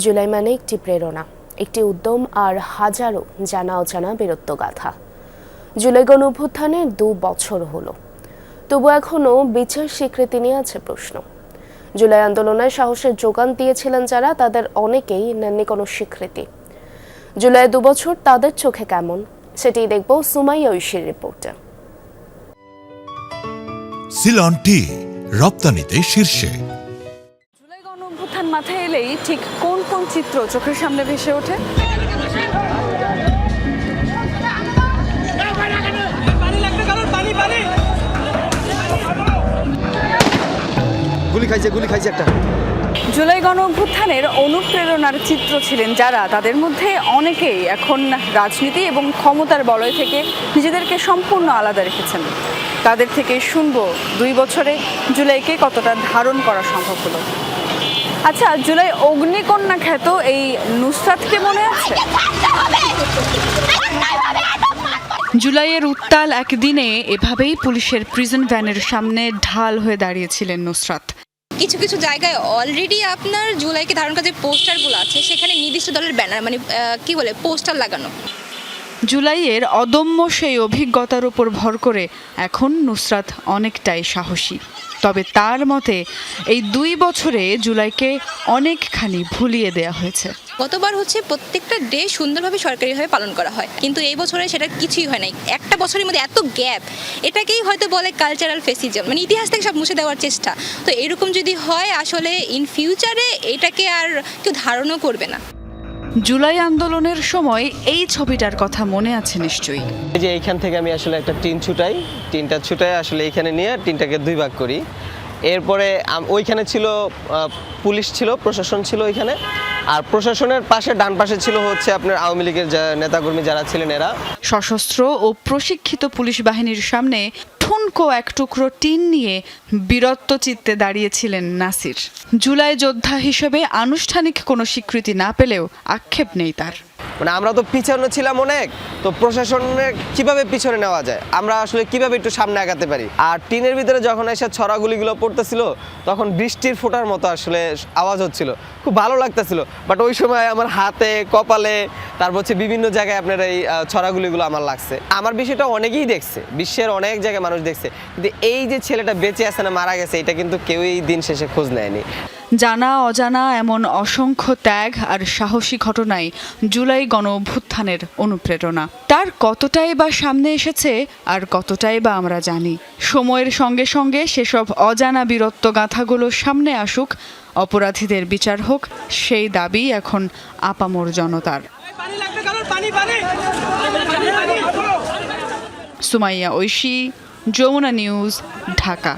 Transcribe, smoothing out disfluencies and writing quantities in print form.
জুলাই মানে একটি প্রেরণা, একটি উদ্যম আর হাজারো জানা অজানা বীরত্বগাথা। জুলাই গণঅভ্যুত্থানের 2 বছর হলো, তবু এখনো বিচার স্বীকৃতি নিয়ে আছে প্রশ্ন। জুলাই আন্দোলনে সাহসের যোগান দিয়েছিলেন যারা, তাদের অনেকেই নেননি কোনো স্বীকৃতি। জুলাই 2 বছর তাদের চোখে কেমন, সেটি দেখব সুমাইয়া ঐশীর রিপোর্টে। সিলন টি রপ্তানিতে শীর্ষে। জুলাই গণঅভ্যুত্থান মাথায় এলেই ঠিক কোন কোন চিত্র চোখের সামনে ভেসে ওঠে? গুলি খাইছে একটা। জুলাই গণঅভ্যুত্থানের অনুপ্রেরণার চিত্র ছিলেন যারা, তাদের মধ্যে অনেকেই এখন রাজনীতি এবং ক্ষমতার বলয় থেকে নিজেদেরকে সম্পূর্ণ আলাদা রেখেছেন। তাদের থেকে শুনবো 2 বছরে জুলাইকে কতটা ধারণ করা সম্ভব হলো। আচ্ছা, জুলাই অগ্নিকন্যা খ্যাত এই নুসরাতকে মনে আছে? জুলাইয়ের উত্তাল একদিনে এভাবেই পুলিশের প্রিজন ভ্যানের সামনে ঢাল হয়ে দাঁড়িয়েছিলেন নুসরাত। কিছু কিছু জায়গায় অলরেডি আপনার জুলাইকে ধারণ করা যে পোস্টারগুলো আছে, সেখানে নির্দিষ্ট দলের ব্যানার পোস্টার লাগানো। জুলাইয়ের অদম্য সেই অভিজ্ঞতার উপর ভর করে এখন নুসরাত অনেকটাই সাহসী। তবে তার মতে এই 2 বছরে জুলাইকে অনেকখানি ভুলিয়ে দেয়া হয়েছে। গতবার প্রত্যেকটা ডে সুন্দরভাবে সরকারিভাবে পালন করা হয়, কিন্তু এই বছরে সেটা কিছুই হয় নাই। একটা বছরের মধ্যে এত গ্যাপ, এটাকেই হয়তো বলে কালচারাল ফেসিজম, ইতিহাস থেকে সব মুছে দেওয়ার চেষ্টা। তো এরকম যদি হয়, আসলে ইন ফিউচারে এটাকে আর কেউ ধারণও করবে না। জুলাই আন্দোলনের সময় এই ছবিটার কথা মনে আছে নিশ্চয়ই। এই যে এইখান থেকে আমি আসলে একটা টিন ছুটাই, টিনটা ছুটাই আসলে এইখানে নিয়ে টিনটাকে 2 ভাগ করি। এরপরে ওইখানে ছিল পুলিশ ছিল, প্রশাসন ছিল ওইখানে, আর প্রশাসনের পাশে ডান পাশে ছিল আপনার আওয়ামী লীগের নেতাকর্মী যারা ছিলেন এরা। সশস্ত্র ও প্রশিক্ষিত পুলিশ বাহিনীর সামনে ঠুনকো এক টুকরো টিন নিয়ে বীরত্ব চিত্তে দাঁড়িয়েছিলেন নাসির। জুলাই যোদ্ধা হিসেবে আনুষ্ঠানিক কোনো স্বীকৃতি না পেলেও আক্ষেপ নেই তার। আমরা তো পিছনে ছিলাম অনেক, তো প্রশাসনের কিভাবে পিছনে নেওয়া যায়, আমরা আসলে কিভাবে একটু সামনে আগাতে পারি। আর টিনের ভিতরে যখন এসে ছড়াগুলিগুলো পড়তেছিল, তখন বৃষ্টির ফোঁটার মতো আসলে আওয়াজ হচ্ছিল, খুব ভালো লাগতেছিল। বাট ওই সময় আমার হাতে, কপালে, তারপর বিভিন্ন জায়গায় আপনার এই ছড়াগুলিগুলো আমার লাগছে। আমার বিষয়টা অনেকেই দেখছে, বিশ্বের অনেক জায়গায় মানুষ দেখছে, কিন্তু এই যে ছেলেটা বেঁচে আছে না মারা গেছে, এটা কিন্তু কেউই দিন শেষে খোঁজ নেয়নি। জানা অজানা এমন অসংখ্য ত্যাগ আর সাহসী ঘটনাই জুলাই গণঅভ্যুত্থানের অনুপ্রেরণা। তার কতটাই বা সামনে এসেছে আর কতটাই বা আমরা জানি। সময়ের সঙ্গে সঙ্গে সেসব অজানা বীরত্ব গাথাগুলো সামনে আসুক, অপরাধীদের বিচার হোক, সেই দাবি এখন আপামর জনতার। সুমাইয়া ঐশী, যমুনা নিউজ, ঢাকা।